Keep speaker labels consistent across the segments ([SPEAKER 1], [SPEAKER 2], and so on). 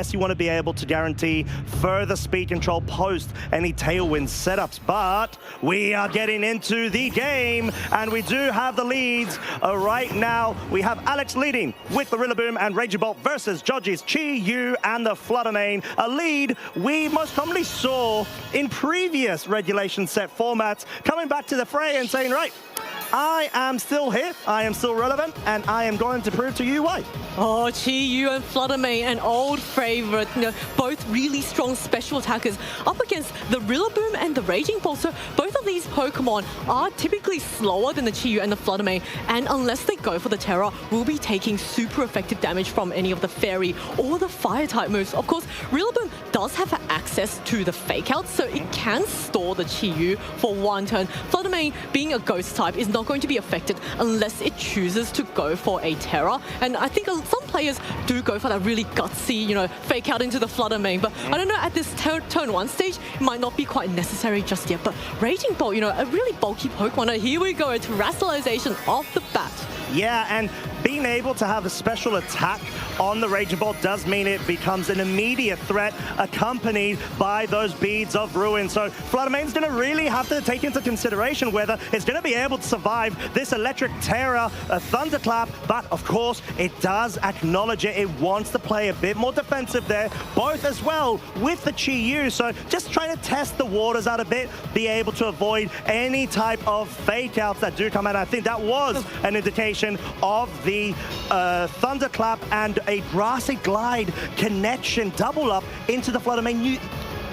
[SPEAKER 1] unless you want to be able to guarantee further speed control post any tailwind setups. But we are getting into the game, and we do have the leads. Right now, we have Alex leading with the Rillaboom and Raging Bolt versus Joji's Chi-Yu and the Fluttermane. A lead we most commonly saw in previous regulation set formats, coming back to the fray and saying, right, I am still here, I am still relevant, and I am going to prove to you why.
[SPEAKER 2] Oh, Chi-Yu and Fluttermane, an old favorite, both really strong special attackers up against the Rillaboom and the Raging Bolt. So both of these Pokemon are typically slower than the Chi-Yu and the Fluttermane, and unless they go for the Terra, will be taking super effective damage from any of the Fairy or the Fire-type moves. Of course, Rillaboom does have access to the Fake Out, so it can store the Chi-Yu for one turn. Fluttermane, being a Ghost type, is not going to be affected unless it chooses to go for a Terra. And I think some players do go for that really gutsy, Fake Out into the Fluttermane. But I don't know, at this turn one stage, it might not be quite necessary just yet. But Raging Bolt, a really bulky Pokemon. And here we go, Terrestrialization off the bat.
[SPEAKER 1] Yeah, and being able to have a special attack on the Raging Bolt does mean it becomes an immediate threat accompanied by those beads of ruin. So Fluttermane's going to really have to take into consideration whether it's going to be able to survive this Electric Terra, Thunderclap, but of course it does acknowledge it. It wants to play a bit more defensive there, both as well with the Chi-Yu. So just trying to test the waters out a bit, be able to avoid any type of fake outs that do come out. I think that was an indication of the Thunderclap and a Grassy Glide connection double up into the Fluttermane. You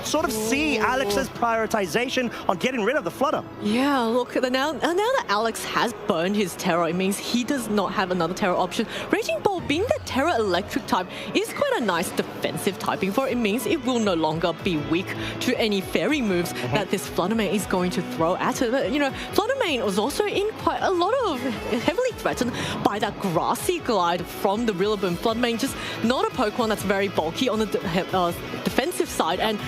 [SPEAKER 1] sort of see Alex's prioritization on getting rid of the Flutter.
[SPEAKER 2] Yeah, look, now that Alex has burned his Terra, it means he does not have another Terra option. Raging Bolt, being the Terra Electric type, is quite a nice defensive typing for it. It means it will no longer be weak to any Fairy moves that this Fluttermane is going to throw at it. But, Fluttermane was also in quite a lot of heavily threatened by that Grassy Glide from the Rillaboom. Fluttermane just not a Pokemon that's very bulky on the defensive side, and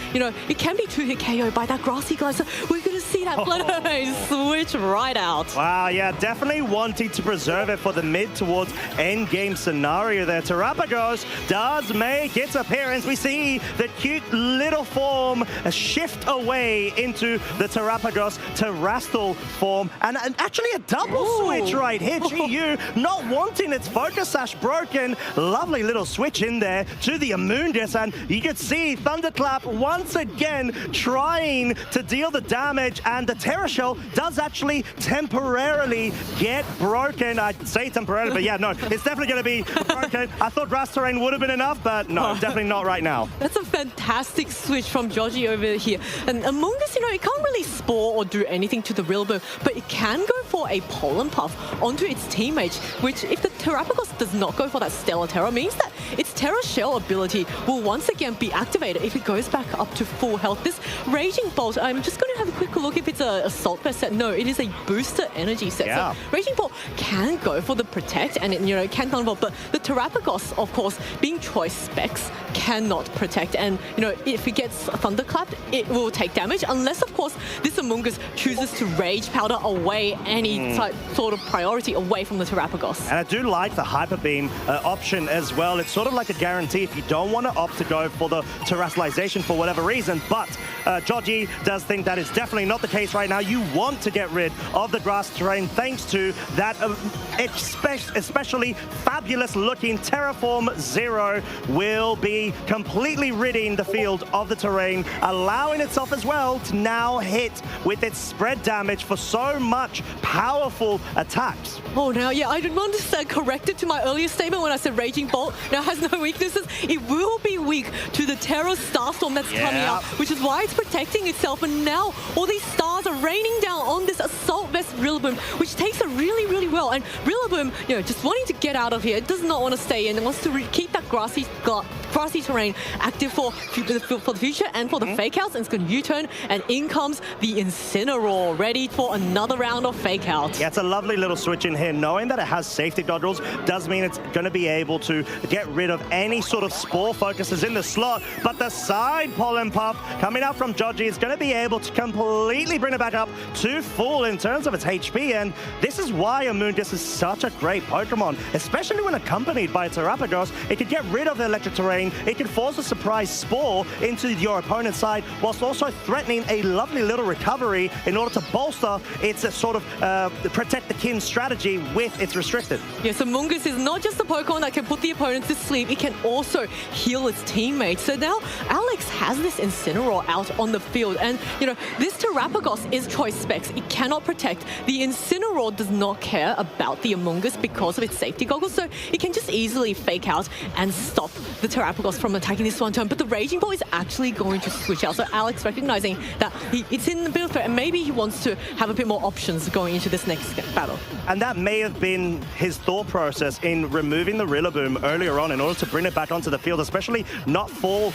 [SPEAKER 2] it can be 2-hit KO by that Grassy Glide, so we're going to see that Fluttermane switch right out.
[SPEAKER 1] Wow, yeah, definitely wanting to preserve it for the mid towards end game scenario there. Terrapagos does make its appearance. We see the cute little form shift away into the Terrapagos Terrastal form, and actually a double switch right here. Chi-Yu not wanting its Focus Sash broken. Lovely little switch in there to the Amoonguss, and you can see Thunderclap once again trying to deal the damage, and the Terra Shell does actually temporarily get broken. I'd say temporarily, but yeah, no, it's definitely going to be broken. I thought Grass Terrain would have been enough, but no, definitely not right now.
[SPEAKER 2] That's a fantastic switch from Joji over here. And Amoonguss, it can't really spore or do anything to the Rillaboom, but it can go for a Pollen Puff onto its teammate, which if the Terrapagos does not go for that Stellar Terra, means that its Terra Shell ability will once again be activated if it goes back up to full health. This Raging Bolt, I'm just going to have a quick look if it's a Assault Vest set. No, it is a Booster Energy set.
[SPEAKER 1] Yeah.
[SPEAKER 2] So Raging Bolt can go for the Protect, and it can Thunderbolt, but the Terrapagos, of course, being choice specs, cannot protect. And, if it gets Thunderclapped, it will take damage, unless, of course, this Amoonguss chooses to Rage Powder away any sort of priority away from the Terrapagos.
[SPEAKER 1] And I do like the Hyper Beam option as well. It's sort of like a guarantee if you don't want to opt to go for the Terrestrialization for whatever reason, but Joji does think that is definitely not the case right now. You want to get rid of the Grass Terrain thanks to that especially fabulous looking Terraform Zero will be completely ridding the field of the terrain, allowing itself as well to now hit with its spread damage for so much powerful attacks.
[SPEAKER 2] Oh, now, yeah, I did want to correct it to my earlier statement when I said Raging Bolt now has no weaknesses. It will be weak to the Terra Starstorm that's coming up, which is why it's protecting itself. And now all these stars are raining down on this Assault Vest Rillaboom, which takes it really, really well. And Rillaboom, just wanting to get out of here. It does not want to stay in. It wants to keep that grassy terrain active for the future and for the Fake Outs. And it's going to U-turn, and in comes the Incineroar, ready for another round of Fake Outs. out.
[SPEAKER 1] Yeah, it's a lovely little switch in here. Knowing that it has safety goggles does mean it's going to be able to get rid of any sort of spore focuses in the slot. But the side pollen puff coming out from Joji is going to be able to completely bring it back up to full in terms of its HP. And this is why Amoonguss is such a great Pokemon, especially when accompanied by Terrapagos. It could get rid of the electric terrain. It could force a surprise spore into your opponent's side, whilst also threatening a lovely little recovery in order to bolster its sort of protect the kin strategy with its restricted.
[SPEAKER 2] Yes, Amoonguss is not just a Pokemon that can put the opponent to sleep, it can also heal its teammates. So now Alex has this Incineroar out on the field, and you know, this Terrapagos is choice specs. It cannot protect. The Incineroar does not care about the Amoonguss because of its safety goggles, so it can just easily fake out and stop the Terrapagos from attacking this one turn. But the Raging Ball is actually going to switch out. So Alex recognizing that it's in the build threat, and maybe he wants to have a bit more options going into this next battle.
[SPEAKER 1] And that may have been his thought process in removing the Rillaboom earlier on in order to bring it back onto the field, especially not fall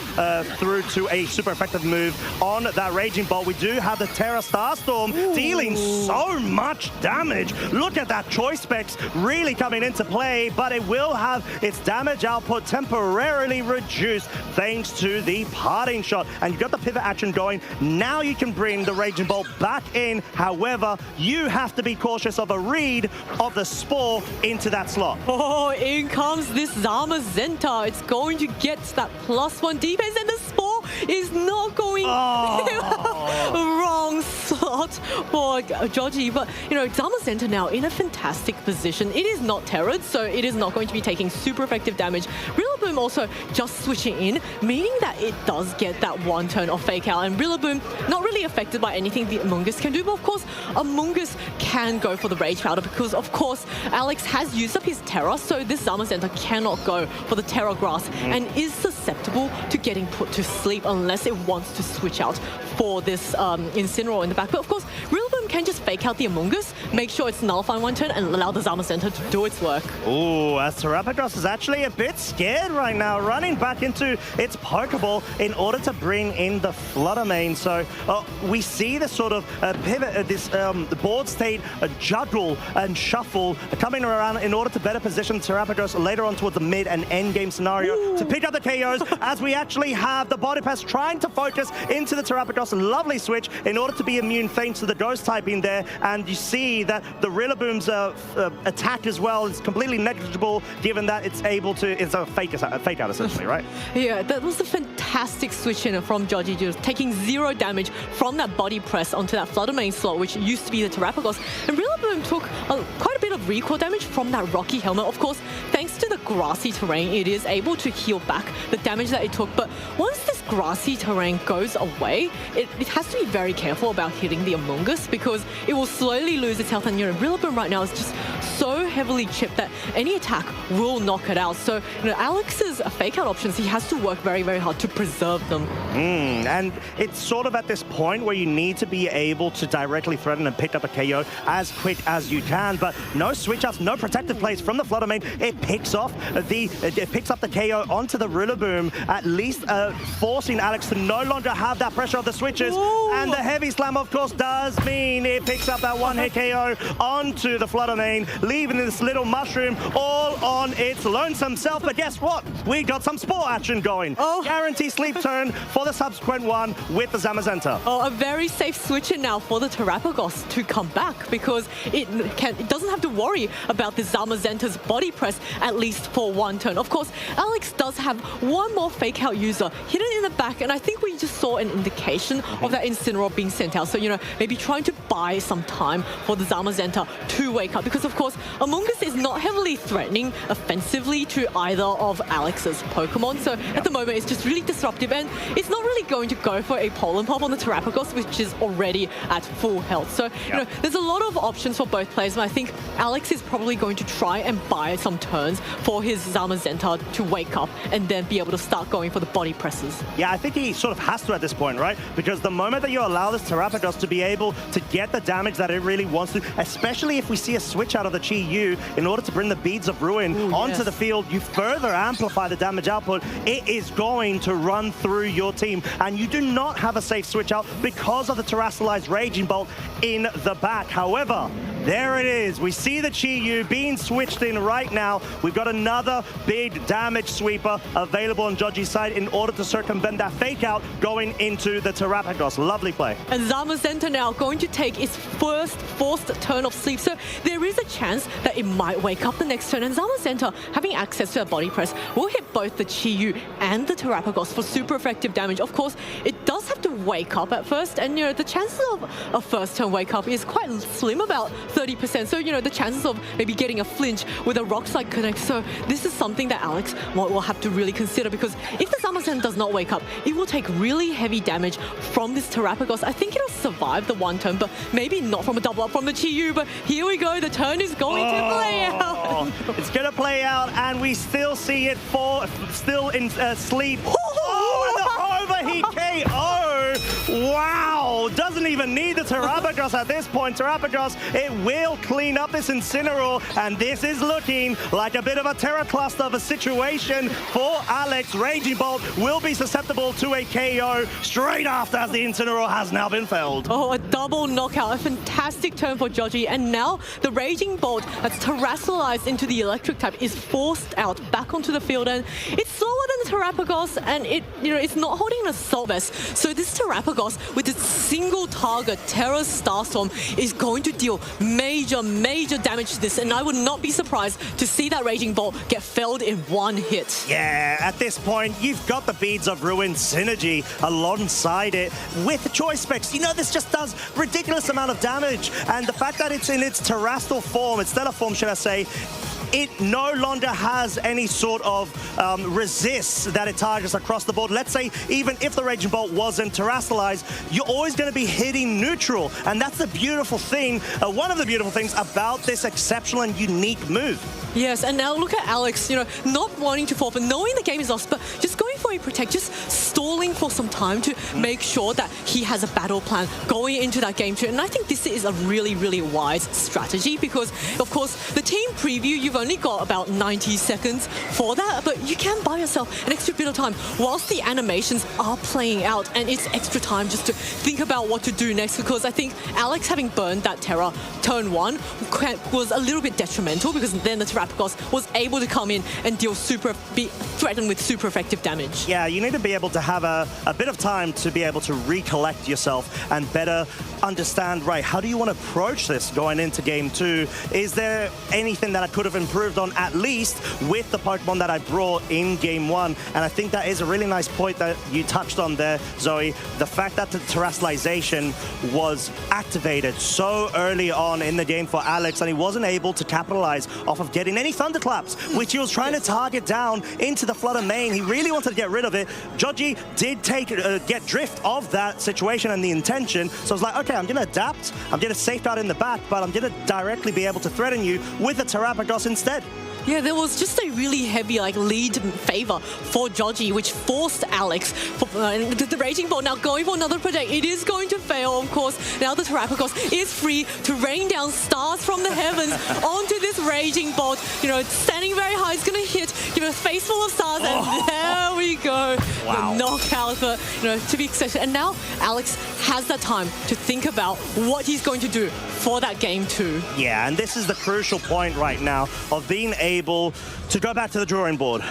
[SPEAKER 1] through to a super effective move on that Raging Bolt. We do have the Terra Starstorm dealing so much damage. Look at that choice specs really coming into play, but it will have its damage output temporarily reduced thanks to the parting shot. And you've got the pivot action going. Now you can bring the Raging Bolt back in. However, you have to be cautious of a read of the Spore into that slot.
[SPEAKER 2] Oh, in comes this Zamazenta. It's going to get that +1 defense, and the Spore is not going wrong slot for Joji. But, you know, Zamazenta now in a fantastic position. It is not terrored, so it is not going to be taking super effective damage. Rillaboom also just switching in, meaning that it does get that one turn of fake out. And Rillaboom not really affected by anything the Amoonguss can do, but of course, Amoonguss can go for the Rage Powder because, of course, Alex has used up his Terra, so this Zamazenta cannot go for the Terra Grass and is susceptible to getting put to sleep unless it wants to switch out for this Incineroar in the back. But of course, Rillaboom can just fake out the Amoonguss, make sure it's nullifying one turn, and allow the Zamazenta to do its work.
[SPEAKER 1] Ooh, as Terrapagos is actually a bit scared right now, running back into its Pokeball in order to bring in the Flutter Mane. So we see this sort of pivot, this board state juggle and shuffle coming around in order to better position Terrapagos later on towards the mid and end game scenario to pick up the KOs, as we actually have the Body Press trying to focus into the Terrapagos. Lovely switch in order to be immune thanks to the Ghost typing there, and you see that the Rillaboom's attack as well is completely negligible, given that it's able to, it's a fake out essentially, right?
[SPEAKER 2] Yeah, that was a fantastic switch in from Joji, just taking 0 damage from that Body Press onto that Flutter Mane slot, which used to be the Terrapagos. And Rillaboom took quite a bit of recoil damage from that Rocky Helmet. Of course, thanks to the grassy terrain, it is able to heal back the damage that it took. But once this grassy terrain goes away, it has to be very careful about hitting the Amoonguss because it will slowly lose its health. And you know, Rillaboom right now is just so heavily chipped that any attack will knock it out. So, you know, Alex's fake out options, he has to work very, very hard to preserve them.
[SPEAKER 1] And it's sort of at this point where you need to be able to directly threaten and pick up a KO as quick as you can, but no switch outs, no protective plays from the Flutter Mane. It picks up the KO onto the Rillaboom, at least forcing Alex to no longer have that pressure of the switches.
[SPEAKER 2] Ooh.
[SPEAKER 1] And the Heavy Slam, of course, does mean it picks up that one-hit KO onto the Flutter Mane, leaving this little mushroom all on its lonesome self. But guess what? We got some Spore action going. Guarantee sleep turn for the subsequent one with the Zamazenta.
[SPEAKER 2] A very safe switch in now for the Terrapagos to come back because it doesn't have to worry about the Zamazenta's Body Press, at least for one turn. Of course, Alex does have one more fake out user hidden in the back, and I think we just saw an indication of that Incineroar being sent out. So, you know, maybe trying to buy some time for the Zamazenta to wake up, because of course, Amoonguss is not heavily threatening offensively to either of Alex's Pokemon. So at the moment, it's just really disruptive, and it's not really going to go for a Pollen Pop on the Terrapagos, which is already at full health. So, you know, there's a lot of options for both players, and I think Alex is probably going to try and buy some turns for his Zamazenta to wake up and then be able to start going for the body presses.
[SPEAKER 1] Yeah, I think he sort of has to at this point, right? Because the moment that you allow this Terrapagos to be able to get the damage that it really wants to, especially if we see a switch out of the Chi-Yu in order to bring the Beads of Ruin onto the field, you further amplify the damage output. It is going to run through your team, and you do not have a safe switch out because of the Terrastalized Raging Bolt in the back. However, There it is. We see the Chi-Yu being switched in right now. We've got another big damage sweeper available on Joji's side in order to circumvent that fake out going into the Terrapagos. Lovely play.
[SPEAKER 2] And Zamazenta now going to take its first forced turn of sleep. So there is a chance that it might wake up the next turn. And Zamazenta, having access to a body press, will hit both the Chi-Yu and the Terrapagos for super effective damage. Of course, it does have to wake up at first. And, the chances of a first turn wake up is quite slim, about 30%. So, the chances of maybe getting a flinch with a rock slide connect. So this is something that Alex will have to really consider, because if the Zamazenta does not wake up, it will take really heavy damage from this Terrapagos. I think it'll survive the one turn, but maybe not from a double up from the Chi-Yu. But here we go, the turn is going to play out.
[SPEAKER 1] It's going to play out, and we still see it still in sleep. Oh, and the overheat KO! Wow! Doesn't even need the Terrapagos at this point. Terrapagos, it will clean up this Incineroar, and this is looking like a bit of a Terra cluster of a situation for Alex. Raging Bolt will be susceptible to a KO straight after, as the Incineroar has now been felled.
[SPEAKER 2] Oh, a double knockout. A fantastic turn for Joji. And now the Raging Bolt that's terrestrialized into the electric type is forced out back onto the field. And it's slower than the Terrapagos, and it's not holding an assault vest. So this Terrapagos, with its single target Terra Starstorm, is going to deal major damage to this. And I would not be surprised to see that Raging Bolt get felled in one hit.
[SPEAKER 1] Yeah, at this point, you've got the Beads of Ruin synergy alongside it with Choice Specs. This just does ridiculous amount of damage. And the fact that it's in its terrestrial form, its stellar form, should I say, it no longer has any sort of resist that it targets across the board. Let's say even if the Raging Bolt wasn't terrestrialized, you're always going to be hitting neutral. And that's the beautiful thing, one of the beautiful things about this exceptional and unique move.
[SPEAKER 2] Yes, and now look at Alex, not wanting to fall, but knowing the game is lost, but just going for a protect, just stalling for some time to make sure that he has a battle plan going into that game too. And I think this is a really wise strategy, because, of course, the team preview, you've only got about 90 seconds for that, but you can buy yourself an extra bit of time whilst the animations are playing out, and it's extra time just to think about what to do next, because I think Alex having burned that Terra turn 1 was a little bit detrimental, because then the Terrapagos was able to come in and be threatened with super effective damage.
[SPEAKER 1] Yeah, you need to be able to have a bit of time to be able to recollect yourself and better understand, right, how do you want to approach this going into game 2? Is there anything that I could have improved on, at least with the Pokemon that I brought in game 1? And I think that is a really nice point that you touched on there, Zoe. The fact that the terrestrialization was activated so early on in the game for Alex, and he wasn't able to capitalize off of getting any thunderclaps, which he was trying to target down into the Flutter Mane. He really wanted to get rid of it. Joji did get drift of that situation and the intention, so I was like, okay, I'm going to adapt, I'm going to safeguard in the back, but I'm going to directly be able to threaten you with the Terrapagos instead.
[SPEAKER 2] Yeah, there was just a really heavy lead favor for Joji, which forced Alex. The Raging Bolt now going for another protect. It is going to fail, of course. Now the Terrapagos is free to rain down stars from the heavens onto this Raging Bolt. Standing very high, it's going to hit, a face full of stars, and there we go.
[SPEAKER 1] Wow.
[SPEAKER 2] The knockout, to be expected. And now Alex has that time to think about what he's going to do for that game 2.
[SPEAKER 1] Yeah, and this is the crucial point right now of being able to go back to the drawing board.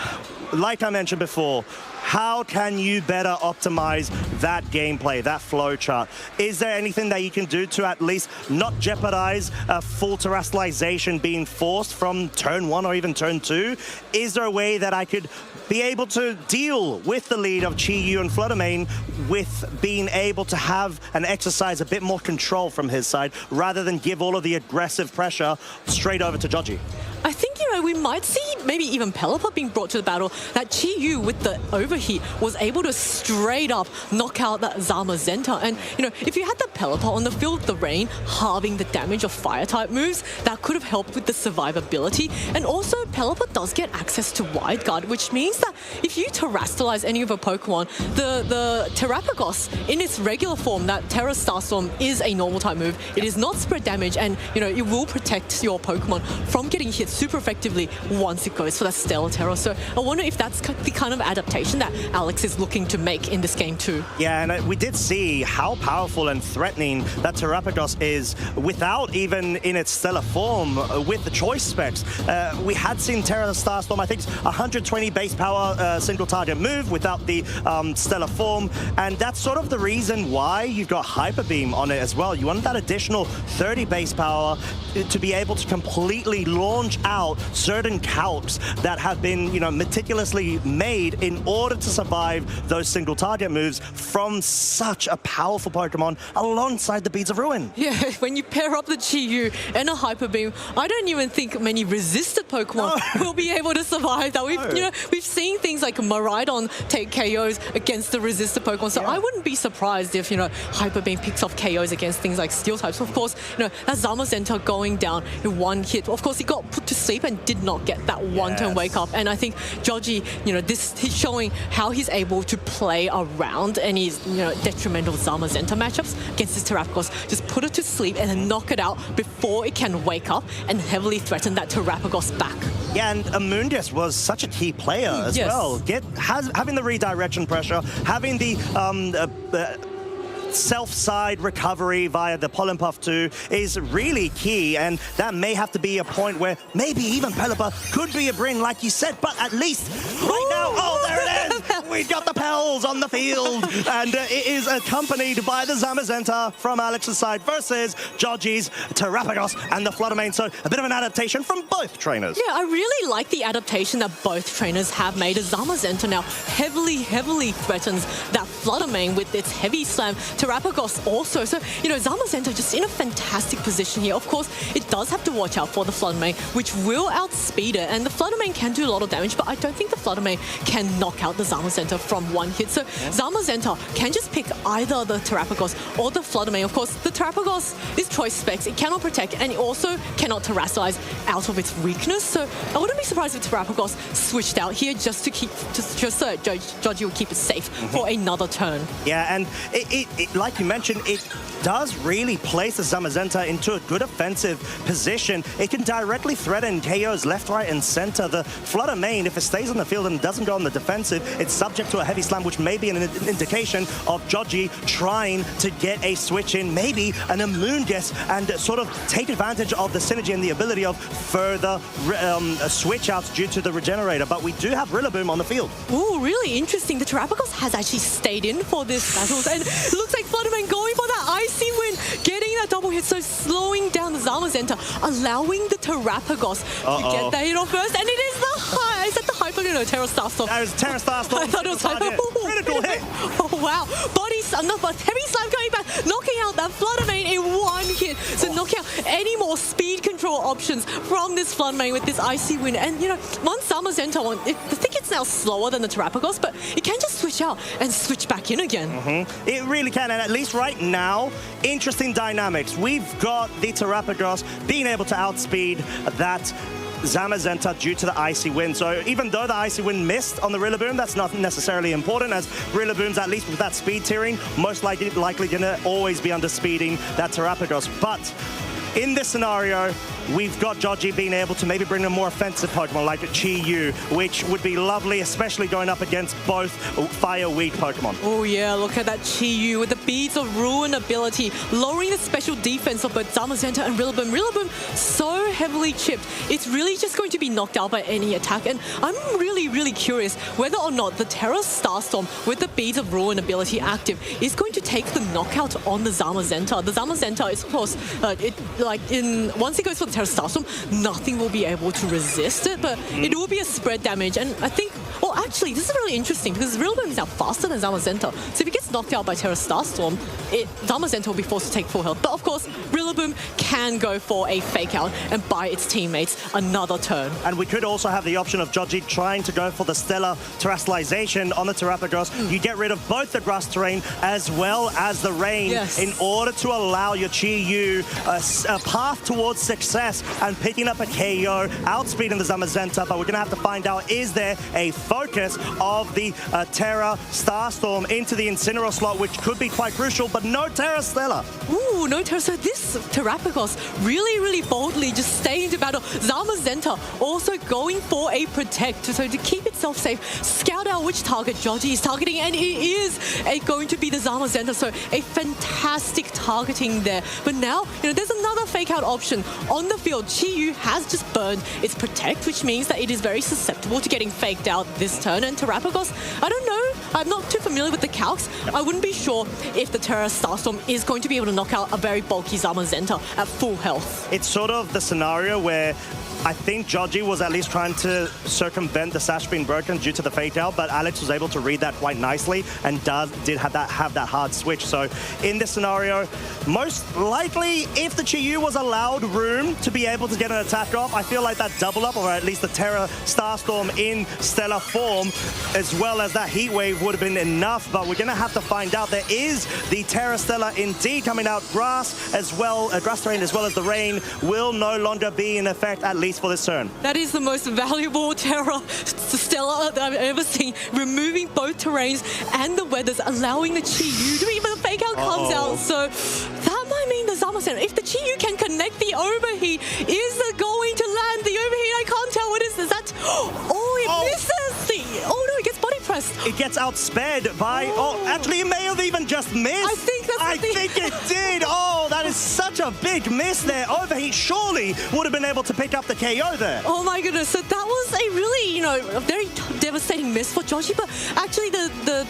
[SPEAKER 1] Like I mentioned before, how can you better optimize that gameplay, that flow chart? Is there anything that you can do to at least not jeopardize a full terrestrialization being forced from turn 1 or even turn 2? Is there a way that I could be able to deal with the lead of Chi-Yu and Flutter Mane with being able to have and exercise a bit more control from his side, rather than give all of the aggressive pressure straight over to Joji?
[SPEAKER 2] I think, we might see maybe even Pelipper being brought to the battle. That Chi-Yu with the overheat was able to straight up knock out that Zamazenta. And, if you had the Pelipper on the field with the rain, halving the damage of fire-type moves, that could have helped with the survivability. And also, Pelipper does get access to Wide Guard, which means that if you terrestrialize any of a Pokemon, the Terrapagos, in its regular form, that Terra Starstorm is a normal type move. It is not spread damage, and, it will protect your Pokemon from getting hit super effectively once it goes for that Stellar Terror. So I wonder if that's the kind of adaptation that Alex is looking to make in this game too.
[SPEAKER 1] Yeah, and we did see how powerful and threatening that Terrapagos is without even in its stellar form with the choice specs. We had seen Terra Starstorm, I think, 120 base power single target move without the stellar form, and that's sort of the reason why you've got Hyper Beam on it as well. You want that additional 30 base power to be able to completely launch out certain calcs that have been, you know, meticulously made in order to survive those single target moves from such a powerful Pokemon alongside the Beads of Ruin.
[SPEAKER 2] Yeah, when you pair up the Chi-Yu and a Hyper Beam, I don't even think many resisted Pokemon will be able to survive that. We've seen things like Miraidon take KOs against the resisted Pokemon, so I wouldn't be surprised if, you know, Hyper Beam picks off KOs against things like Steel types. Of course, you know, that Zamazenta going down in one hit. Of course, he got put to sleep and did not get that one-turn wake up. And I think Joji, you know, he's showing how he's able to play around any, you know, detrimental Zamazenta matchups against his Terrapagos. Just put it to sleep and then knock it out before it can wake up and heavily threaten that Terrapagos back.
[SPEAKER 1] Yeah, and Amoonguss was such a key player as well. Having the redirection pressure, having the self-side recovery via the Pollen Puff 2 is really key, and that may have to be a point where maybe even Pelipper could be a bring, like you said, but at least right now, oh, there it is! We've got the Pels on the field, and it is accompanied by the Zamazenta from Alex's side versus Joji's Terrapagos and the Fluttermane, so a bit of an adaptation from both trainers.
[SPEAKER 2] Yeah, I really like the adaptation that both trainers have made. As Zamazenta now heavily threatens that Fluttermane with its heavy slam. Terrapagos also. So, you know, Zamazenta just in a fantastic position here. Of course, it does have to watch out for the Fluttermane, which will outspeed it. And the Fluttermane can do a lot of damage, but I don't think the Fluttermane can knock out the Zamazenta from one hit. So Zamazenta can just pick either the Terrapagos or the Fluttermane. Of course, the Terrapagos is choice specs. It cannot protect, and it also cannot terrasilize out of its weakness. So I wouldn't be surprised if Terrapagos switched out here just to keep, just so Joji will keep it safe for another turn.
[SPEAKER 1] Yeah, and like you mentioned, it does really place the Zamazenta into a good offensive position. It can directly threaten KOs left, right, and center. The Fluttermane, if it stays on the field and doesn't go on the defensive, it's subject to a heavy slam, which may be an indication of Joji trying to get a switch in, maybe an Amoonguss, and sort of take advantage of the synergy and the ability of further switch outs due to the regenerator. But we do have Rillaboom on the field.
[SPEAKER 2] Ooh, really interesting. The Terrapagos has actually stayed in for this battle, and it looks like Fluttermane going for that icy win, getting that double hit, so slowing down the Zamazenta, allowing the Terrapagos to get that hit off first, and it is the high. Is that the Hyper? No, Terra Starstorm.
[SPEAKER 1] That was Terra Starstorm.
[SPEAKER 2] I thought it was Hyper.
[SPEAKER 1] Critical hit.
[SPEAKER 2] Oh wow! Body slam, no, but heavy slam coming back, knocking out that Fluttermane in one hit. So knocking out any more speed control options from this Fluttermane with this icy win. And you know, one Zamazenta one, I think it's now slower than the Terrapagos, but it can just switch out and switch back in again.
[SPEAKER 1] It really can, and at least right now, interesting dynamics. We've got the Terrapagos being able to outspeed that Zamazenta due to the icy wind. So even though the icy wind missed on the Rillaboom, that's not necessarily important, as Rillaboom's, at least with that speed tiering, most likely gonna always be under speeding that Terrapagos. But in this scenario, we've got Joji being able to maybe bring a more offensive Pokemon like a Chi-Yu, which would be lovely, especially going up against both fire-weak Pokemon.
[SPEAKER 2] Oh yeah, look at that Chi-Yu with the Beads of Ruin ability, lowering the special defense of both Zamazenta and Rillaboom. Rillaboom so heavily chipped, it's really just going to be knocked out by any attack. And I'm really curious whether or not the Terra Starstorm with the Beads of Ruin ability active is going to take the knockout on the Zamazenta. The Zamazenta is, of course, once it goes for the Terra Starstorm, nothing will be able to resist it, but it will be a spread damage. And I think, well, actually, this is really interesting because Rillaboom is now faster than Zamazenta. So if it gets knocked out by Terra Starstorm, Zamazenta will be forced to take full health. But of course, Rillaboom can go for a fake out and buy its teammates another turn.
[SPEAKER 1] And we could also have the option of Joji trying to go for the Stellar Terrestrialization on the Terrapagos. You get rid of both the grass terrain as well as the rain in order to allow your Chi-Yu a path towards success and picking up a KO, outspeeding the Zamazenta. But we're going to have to find out, is there a focus of the Terra Starstorm into the Incineroar slot, which could be quite crucial, but no Terra Stella.
[SPEAKER 2] Ooh, no Terra. So this Terrapagos really boldly just staying into battle. Zamazenta also going for a protect. So to keep itself safe, scout out which target Joji is targeting, and it is going to be the Zamazenta. So a fantastic targeting there. But now, there's another fake out option on the field. Chi-Yu has just burned its protect, which means that it is very susceptible to getting faked out this turn. And Terrapagos, I don't know. I'm not too familiar with the calcs. I wouldn't be sure if the Terra Starstorm is going to be able to knock out a very bulky Zamazenta at full health.
[SPEAKER 1] It's sort of the scenario where I think Joji was at least trying to circumvent the sash being broken due to the fake out, but Alex was able to read that quite nicely and did have that hard switch. So in this scenario, most likely if the Chi-Yu was allowed room to be able to get an attack off, I feel like that double up, or at least the Terra Starstorm in stellar form, as well as that heat wave would have been enough. But we're gonna have to find out. There is the Terra Stella indeed coming out. Grass as well, grass terrain as well as the rain will no longer be in effect, at least for this turn.
[SPEAKER 2] That is the most valuable Terra Stella that I've ever seen. Removing both terrains and the weathers, allowing the Chi-Yu to even the fake out comes out. So that might mean the Zamazenta, if the Chi-Yu can connect the overheat, is it going to land the overheat? I can't tell. What is this? That, it misses the, no, it gets body pressed.
[SPEAKER 1] It gets outsped by, actually it may have even just missed.
[SPEAKER 2] I
[SPEAKER 1] think it did. Oh, that is such a big miss there. Overheat surely would have been able to pick up the KO there.
[SPEAKER 2] Oh my goodness, so that was a really, a very devastating miss for Joji, but actually the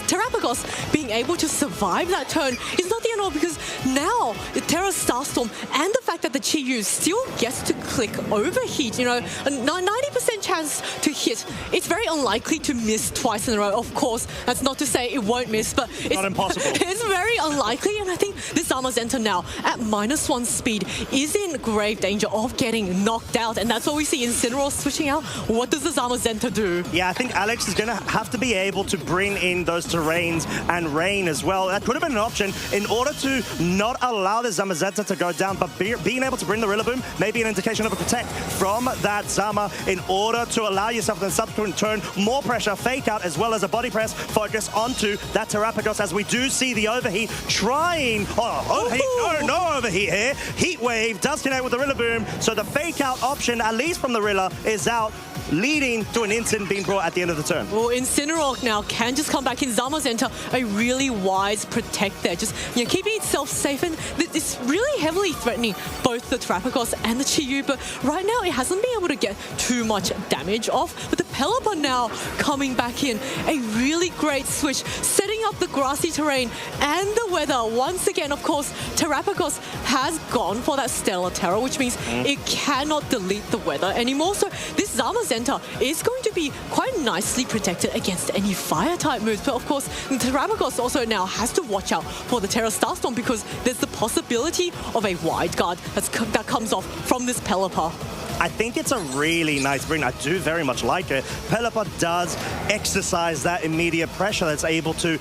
[SPEAKER 2] Terrapagos being able to survive that turn is not the end all, because now the Terra Starstorm and the fact that the Chi-Yu still gets to click overheat, a 90% chance to hit. It's very unlikely to miss twice in a row. Of course, that's not to say it won't miss, but it's
[SPEAKER 1] not impossible.
[SPEAKER 2] It's very unlikely, and I think this Zamazenta now at -1 speed is in grave danger of getting knocked out, and that's what we see Incineroar switching out. What does the Zamazenta do?
[SPEAKER 1] Yeah, I think Alex is going to have to be able to bring in those terrains and rain as well. That could have been an option in order to not allow the Zamazenta to go down, but being able to bring the Rillaboom, maybe an indication of a protect from that Zama in order to allow yourself in the subsequent turn more pressure, fake out, as well as a body press, focus onto that Terrapagos, as we do see the overheat trying. Overheat, no overheat here. Heat wave does connect with the Rillaboom, so the fake out option, at least from the Rilla, is out, leading to an instant being brought at the end of the turn.
[SPEAKER 2] Well, Incineroar now can just come back in. Zamazenta, a really wise protect there, just keeping itself safe, and it's really heavily threatening both the Terrapagos and the Chi-Yu, but right now it hasn't been able to get too much damage off. But the Pelipper now coming back in, a really great switch, setting up the grassy terrain and the weather. Once again, of course, Terrapagos has gone for that Stellar Terror, which means it cannot delete the weather anymore. So this Zamazenta is going to be quite nicely protected against any fire-type moves. But of course, Terrapagos also now has to watch out for the Terra Starstorm, because there's the possibility of a wide guard that comes off from this Pelipper.
[SPEAKER 1] I think it's a really nice bring. I do very much like it. Pelipper does exercise that immediate pressure that's able to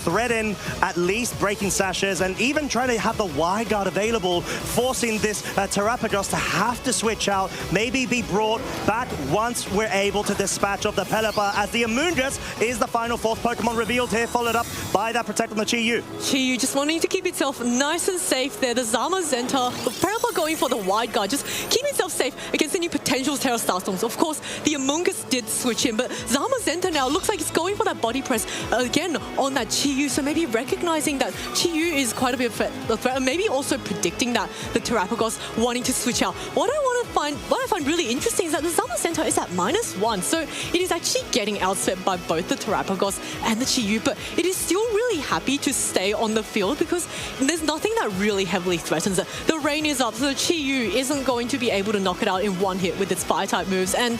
[SPEAKER 1] threaten at least breaking sashes, and even trying to have the wide guard available, forcing this Terrapagos to have to switch out, maybe be brought back once we're able to dispatch of the Pelipper, as the Amoonguss is the final fourth Pokemon revealed here, followed up by that protect on the Chi-Yu.
[SPEAKER 2] Chi-Yu just wanting to keep itself nice and safe there. The Zamazenta, the Pelipper going for the wide guard, just keep itself safe against any potential Terra Starstorms. Of course, the Amoonguss did switch in, but Zamazenta now looks like it's going for that body press again on that Chi-Yu, so maybe recognizing that Chi-Yu is quite a bit of a threat, and maybe also predicting that the Terrapagos wanting to switch out. What I find really interesting is that the Zamazenta is at -1, so it is actually getting outspent by both the Terrapagos and the Chi-Yu, but it is still really happy to stay on the field because there's nothing that really heavily threatens it. The rain is up, so the Chi-Yu isn't going to be able to knock it out in one hit with its fire-type moves. And,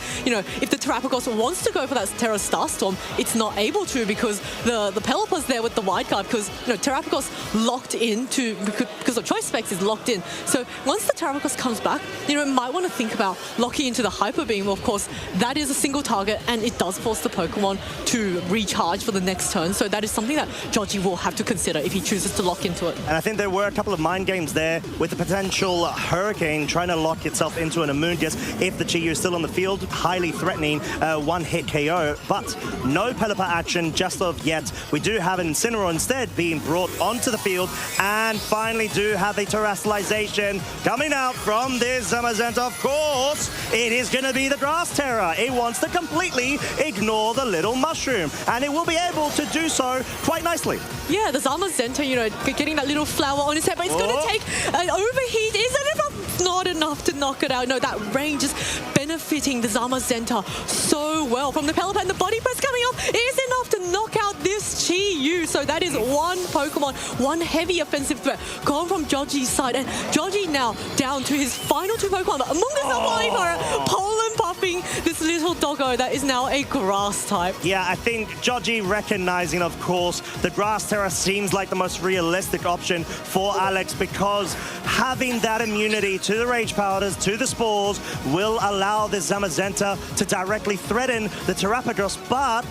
[SPEAKER 2] if the Terrapagos wants to go for that Terra Starstorm, it's not able to because the Pelipper's there with the wide guard, because, Terrapagos locked into, because the choice specs is locked in. So once the Terrapagos comes back, it might want to think about locking into the Hyper Beam. Of course, that is a single target and it does force the Pokemon to recharge for the next turn. So that is something that Joji will have to consider if he chooses to lock into it.
[SPEAKER 1] And I think there were a couple of mind games there with the potential Hurricane trying to lock itself into an Amoonguss. course, if the Chi-Yu is still on the field, highly threatening one-hit KO, but no Pelipper action just of yet. We do have an Incineroar instead being brought onto the field, and finally do have a terrestrialization coming out from this Zamazenta. Of course, it is going to be the Grass Terror. It wants to completely ignore the little mushroom, and it will be able to do so quite nicely.
[SPEAKER 2] Yeah, the Zamazenta, you know, getting that little flower on his head, but it's going to take an overheat. Isn't it not enough to knock it out? No, that range is benefiting the Zamazenta so well. From the Pelipper and the body press coming off, it is enough to knock out this Chi-Yu. So that is one Pokemon, one heavy offensive threat gone from Joji's side. And Joji now down to his final two Pokemon. But among us, applying for it, pollen puffing this little doggo that is now a grass type.
[SPEAKER 1] Yeah, I think Joji recognizing, of course, the Grass Terror seems like the most realistic option for Alex, because having that immunity to the Rage Powders, to the Spores, will allow the Zamazenta to directly threaten the Terrapagos, but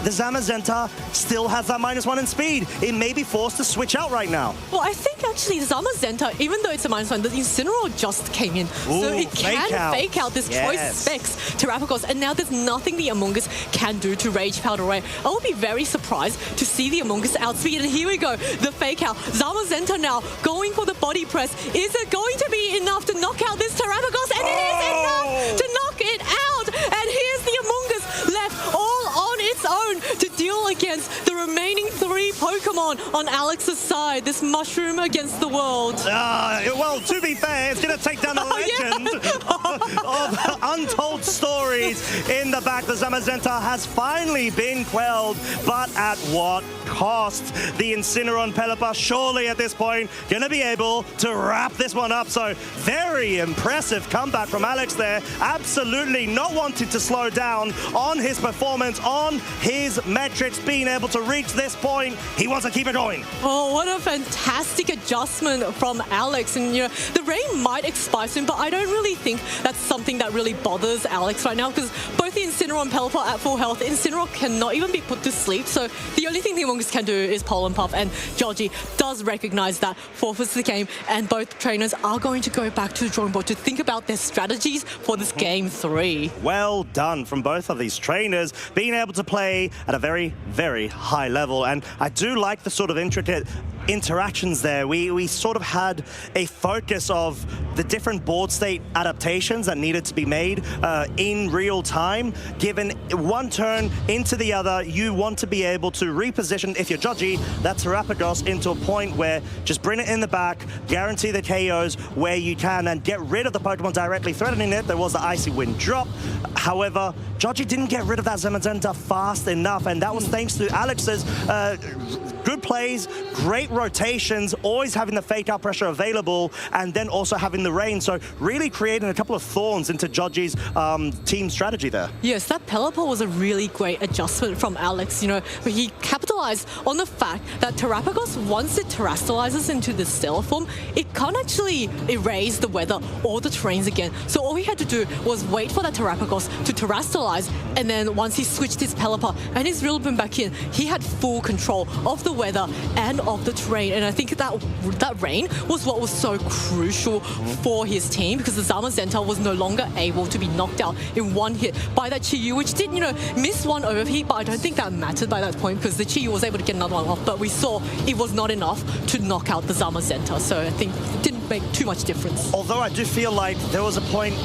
[SPEAKER 1] the Zamazenta still has that -1 in speed. It may be forced to switch out right now.
[SPEAKER 2] Well, I think actually the Zamazenta, even though it's a -1, the Incineroar just came in.
[SPEAKER 1] Ooh,
[SPEAKER 2] so it can fake out this choice specs Terrapagos, and now there's nothing the Among Us can do to Rage Powder Ray. I would be very surprised to see the Among Us outspeed, and here we go, the fake out. Zamazenta now going for the body press. Is it going to be enough to knock out this Terrapagos? And it is enough to knock it out! And here's the Among Us left all on its own to deal against the remaining 3 Pokemon on Alex's side. This mushroom against the world.
[SPEAKER 1] Well, to be fair, it's going to take down the legend of untold stories in the back. The Zamazenta has finally been quelled, but at what cost? The Incineroar and Pelipper surely at this point going to be able to wrap this one up. So very impressive comeback from Alex there. Absolutely not wanting to slow down on his performance, on his metrics, being able to reach this point. He wants to keep it going.
[SPEAKER 2] Oh, what a fantastic adjustment from Alex. And, you know, the rain might expire soon, but I don't really think that's something that really bothers Alex right now, because both the Incineroar and Pelipper at full health. Incineroar cannot even be put to sleep, so the only thing the Among Us can do is Pollen Puff, and Joji does recognize that, forfeits the game, and both trainers are going to go back to the drawing board to think about their strategies for this Game 3.
[SPEAKER 1] Well done from both of these trainers, being able to play at a very, very high level. And I do like the sort of intricate interactions there. We sort of had a focus of the different board state adaptations that needed to be made in real time. Given one turn into the other, you want to be able to reposition, if you're Joji, that Terrapagos into a point where just bring it in the back, guarantee the KOs where you can, and get rid of the Pokemon directly threatening it. There was the Icy Wind drop. However, Joji didn't get rid of that Zamazenta fast enough, and that was thanks to Alex's good plays, great rotations, always having the fake out pressure available, and then also having the rain. So really creating a couple of thorns into Joji's team strategy there.
[SPEAKER 2] Yes, that Pelipper was a really great adjustment from Alex. You know, he capitalized on the fact that Terrapagos, once it terrestrializes into the stellar form, it can't actually erase the weather or the terrains again. So all he had to do was wait for that Terrapagos to terrestrialize, and then once he switched his Pelipper and his Rillaboom back in, he had full control of the weather and of the terrain. And I think that rain was what was so crucial for his team, because the Zamazenta was no longer able to be knocked out in one hit by that Chi-Yu, which did, you know, miss one overheat, but I don't think that mattered by that point, because the Chi-Yu was able to get another one off, but we saw it was not enough to knock out the Zamazenta, so I think it didn't make too much difference.
[SPEAKER 1] Although I do feel like there was a point,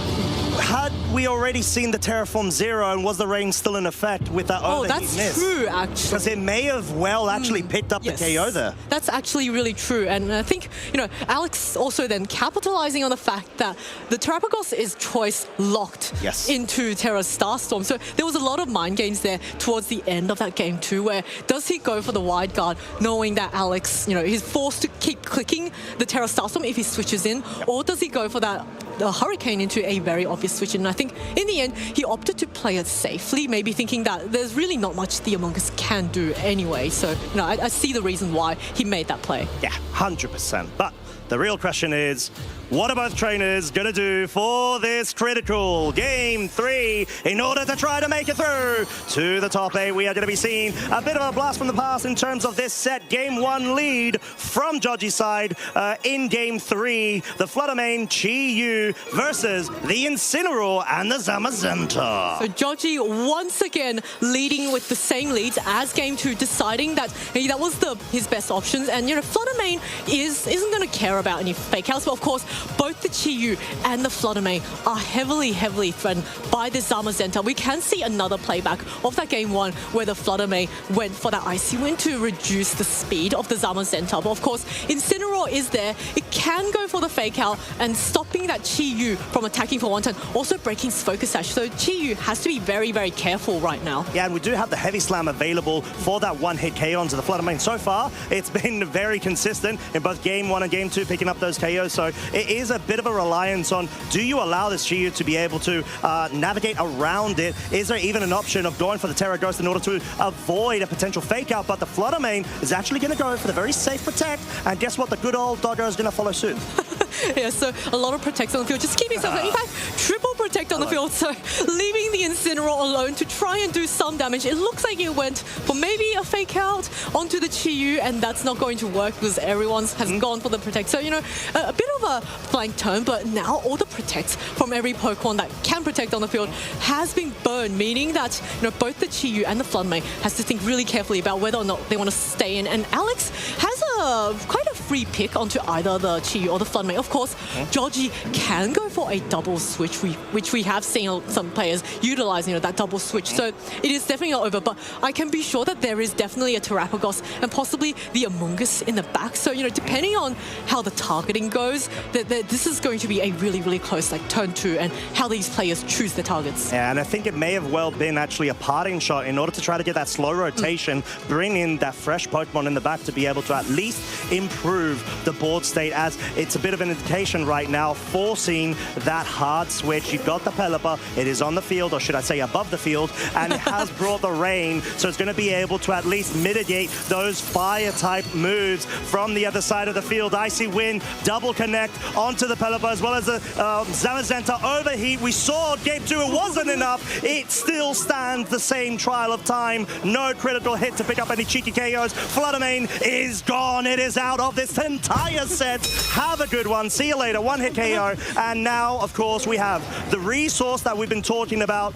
[SPEAKER 1] had we already seen the Terraform Zero, and was the rain still in effect with that overheat miss?
[SPEAKER 2] Oh, that's true, actually.
[SPEAKER 1] Because it may have well actually picked up the KO there.
[SPEAKER 2] That's actually really true, and I think, you know, Alex also then capitalizing on the fact that the Terrapagos is choice locked into Terra's Starstorm. So there was a lot of mind games there towards the end of that game too, where does he go for the wide guard, knowing that Alex, you know, he's forced to keep clicking the Terra Starstorm if he switches in, or does he go for that Hurricane into a very obvious switch? And I think in the end, he opted to play it safely, maybe thinking that there's really not much the Among Us can do anyway. So, you know, I see the reason why he made that play.
[SPEAKER 1] Yeah, 100%. But the real question is, What are both trainers going to do for this critical Game 3 in order to try to make it through to the top 8? We are going to be seeing a bit of a blast from the past in terms of this set. Game 1 lead from Joji's side in Game 3. The Fluttermane Chi-Yu versus the Incineroar and the Zamazenta.
[SPEAKER 2] So Joji once again leading with the same leads as Game 2, deciding that that was his best options. And, Fluttermane isn't going to care about any fake outs, but of course, both the Chi-Yu and the Fluttermane are heavily threatened by the Zamazenta. We can see another playback of that Game 1 where the Fluttermane went for that Icy Wind to reduce the speed of the Zamazenta. But of course, Incineroar is there. It can go for the fake out and stopping that Chi-Yu from attacking for one turn, also breaking his Focus Sash. So Chi-Yu has to be very careful right now.
[SPEAKER 1] Yeah, and we do have the Heavy Slam available for that one-hit KO onto the Fluttermane. So far, it's been very consistent in both Game 1 and Game 2, picking up those KOs. So it is a bit of a reliance on, do you allow this Chi-Yu to be able to navigate around it? Is there even an option of going for the Terra Ghost in order to avoid a potential fake out? But the Fluttermane is actually going to go for the very safe protect. And guess what? The good old Doggo is going to follow suit.
[SPEAKER 2] Yeah, so a lot of protects on the field. Just keep yourself, in fact, triple protect on the field. So leaving the Incineroar alone to try and do some damage. It looks like it went for maybe a fake out onto the Chi-Yu, and that's not going to work because everyone has gone for the protect. So, a bit of a flank turn, but now all the protects from every Pokemon that can protect on the field has been burned, meaning that, both the Chi-Yu and the Fluttermane has to think really carefully about whether or not they want to stay in. And Alex has quite a free pick onto either the Chi-Yu or the Fluttermane. Of course, Joji can go for a double switch, which we have seen some players utilize, that double switch. So it is definitely not over, but I can be sure that there is definitely a Terrapagos and possibly the Amoonguss in the back. So, depending on how the targeting goes, this is going to be a really close turn 2 and how these players choose their targets.
[SPEAKER 1] Yeah, and I think it may have well been actually a parting shot in order to try to get that slow rotation, bring in that fresh Pokemon in the back to be able to at least improve the board state, as it's a bit of an indication right now, forcing that hard switch. You've got the Pelipper, it is on the field, or should I say above the field, and it has brought the rain, so it's going to be able to at least mitigate those fire-type moves from the other side of the field. Icy Wind, double connect onto the Pelipper, as well as the Zamazenta overheat. We saw Game 2, it wasn't enough. It still stands the same trial of time. No critical hit to pick up any cheeky KOs. Fluttermane is gone. It is out of this entire set. Have a good one. See you later. One-hit KO. And now, of course, we have the resource that we've been talking about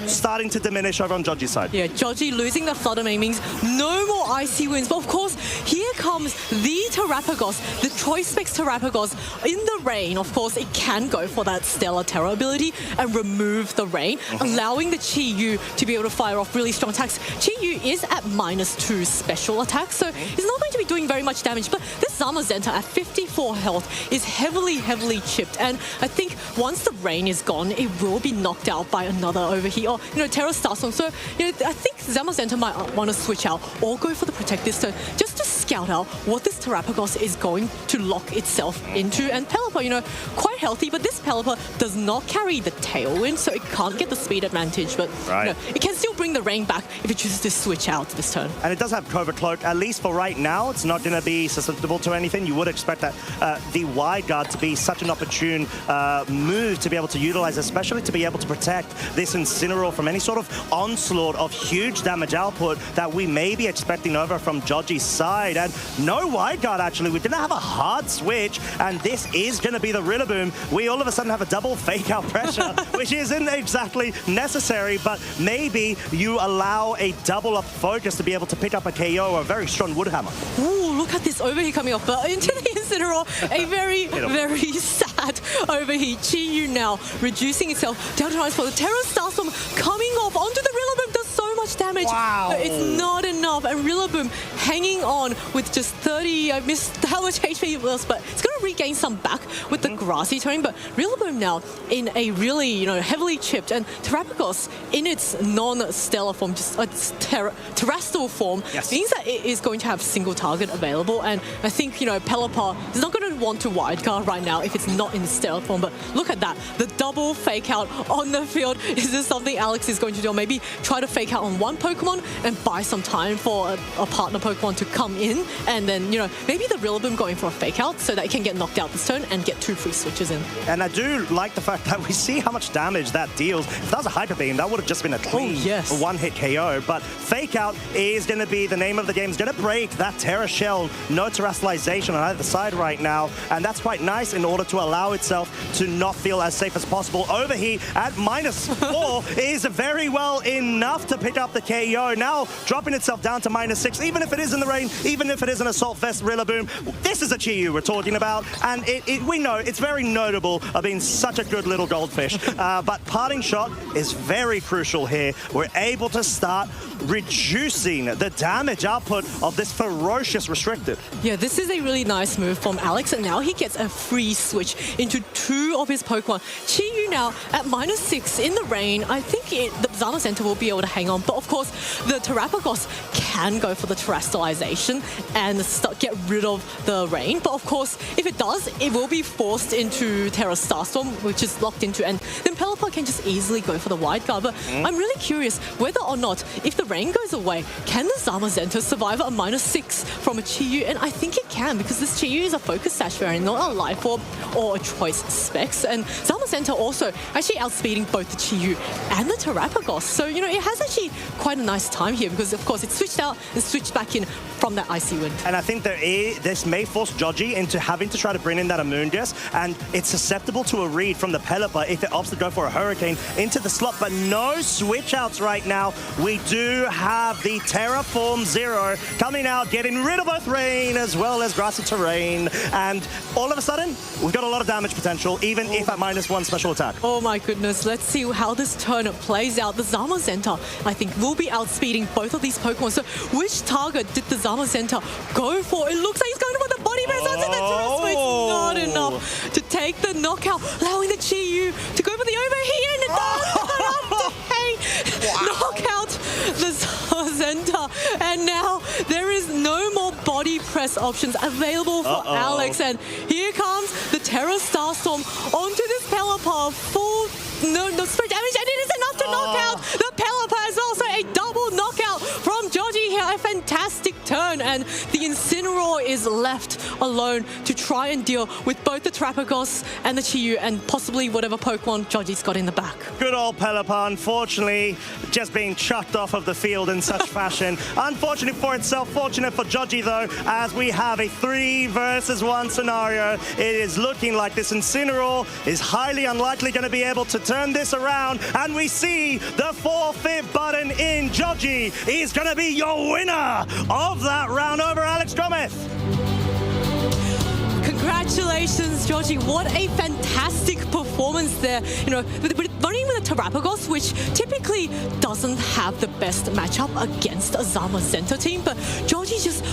[SPEAKER 1] starting to diminish over on Joji's side.
[SPEAKER 2] Yeah, Joji losing the Fluttermane means no more Icy Winds. But of course, here comes the Terrapagos, the Choice Specs Terrapagos in the rain. Of course, it can go for that Stellar Terror ability and remove the rain, allowing the Chi-Yu to be able to fire off really strong attacks. Chi-Yu is at -2 special attack, so he's not going to be doing very much damage. But this Zamazenta at 54 health is heavily chipped. And I think once the rain is gone, it will be knocked out by another overheat or, Terra Starstorm. So, I think Zamazenta might want to switch out or go for the Protect this turn, just to scout out what this Terrapagos is going to lock itself into. And Pelipper, quite healthy, but this Pelipper does not carry the Tailwind, so it can't get the speed advantage. But, it can still bring the rain back if it chooses to switch out this turn.
[SPEAKER 1] And it does have Cobra Cloak. At least for right now, it's not going to be susceptible to anything. You would expect that the Wide Guard to be such an opportune move to be able to utilize, especially to be able to protect this Incineroar from any sort of onslaught of huge damage output that we may be expecting over from Joji's side. And no Wide Guard, actually. We didn't have a hard switch, and this is going to be the Rillaboom. We all of a sudden have a double fake-out pressure, which isn't exactly necessary, but maybe you allow a double-up focus to be able to pick up a KO or a very strong Wood Hammer.
[SPEAKER 2] Ooh, look at this overheat coming off, but into the Incineroar, a very sad overheat. Chi-Yu now reducing itself down to -4. The Terra Starstorm coming off onto the Rillaboom does so much damage.
[SPEAKER 1] Wow.
[SPEAKER 2] But it's not enough, and Rillaboom hanging on with just 30, I missed how much HP it was, but it's going to regain some back with the grassy terrain. But Rillaboom now in a really, heavily chipped, and Terrapagos in its non-stellar form, just its terrestrial form, means that it is going to have single target available. And I think, Pelipper is not going to want to Wide Guard right now if it's not in the stellar form. But look at that, the double fake out on the field. Is this something Alex is going to do? Or maybe try to fake out on one Pokemon and buy some time for a partner Pokemon to come in, and then, maybe the Rillaboom going for a fake out so that it can get knocked out this turn and get 2 free switches in.
[SPEAKER 1] And I do like the fact that we see how much damage that deals. If that was a Hyper Beam, that would have just been a clean one-hit KO. But fake out is going to be the name of the game. It's going to break that Terra Shell. No terrestrialization on either side right now, and that's quite nice in order to allow itself to not feel as safe as possible. Overheat at -4 is very well enough to pick up the KO. Now dropping itself down to -6, even if it is in the rain, even if it is an Assault Vest Rillaboom. This is a Chi-Yu we're talking about, and we know it's very notable of being such a good little goldfish. But parting shot is very crucial here. We're able to start reducing the damage output of this ferocious restricted.
[SPEAKER 2] Yeah, this is a really nice move from Alex, and now he gets a free switch into 2 of his Pokemon. Chi-Yu now at -6 in the rain. I think the Zamazenta will be able to hang on, but of course the Terrapagos can go for the terrestrialization and get rid of the rain. But of course, if it does, it will be forced into Terra Starstorm, which is locked into, and then Pelipper can just easily go for the wide guard. But I'm really curious whether or not, if the rain goes away, can the Zamazenta survive a -6 from a Chi-Yu? And I think it can, because this Chi-Yu is a Focus Sash variant, not a Life Orb or a Choice Specs. And Zamazenta also actually outspeeding both the Chi-Yu and the Terrapagos. So, it has actually quite a nice time here, because of course it switched out and switched back in from that Icy Wind.
[SPEAKER 1] And I think this may force Joji into having to try to bring in that Amoonguss, and it's susceptible to a read from the Pelipper if it opts to go for a Hurricane into the slot, but no switch outs right now. We do have the Terraform Zero coming out, getting rid of both rain as well as grassy terrain, and all of a sudden, we've got a lot of damage potential, even if at -1 special attack.
[SPEAKER 2] Oh my goodness, let's see how this turn plays out. The Zamazenta, I think, will be outspeeding both of these Pokemon. So which target did the Zamazenta go for? It looks like he's going for the body press onto the Terra Switch. Not enough to take the knockout, allowing the Chi-Yu to go for the overheat, and it does knockout the Zamazenta. And now there is no more body press options available for Alex. And here comes the Terra Starstorm onto this Pelipper. Full no spirit damage, and it is enough to knock out the Pelipper as well. So a double knockout from Joji here. A fantastic turn, and the Incineroar is left alone to try and deal with both the Terrapagos and the Chi-Yu, and possibly whatever Pokemon Joji's got in the back.
[SPEAKER 1] Good old Pelipper, unfortunately, just being chucked off of the field in such fashion. Unfortunate for itself, fortunate for Joji though, as we have a 3 versus 1 scenario. It is looking like this Incineroar is highly unlikely going to be able to turn this around, and we see the forfeit button in. Joji is going to be your winner of that round over Alex Gomez.
[SPEAKER 2] Congratulations, Joji. What a fantastic performance there. Running with a Terrapagos, which typically doesn't have the best matchup against a Zamazenta team, but Joji just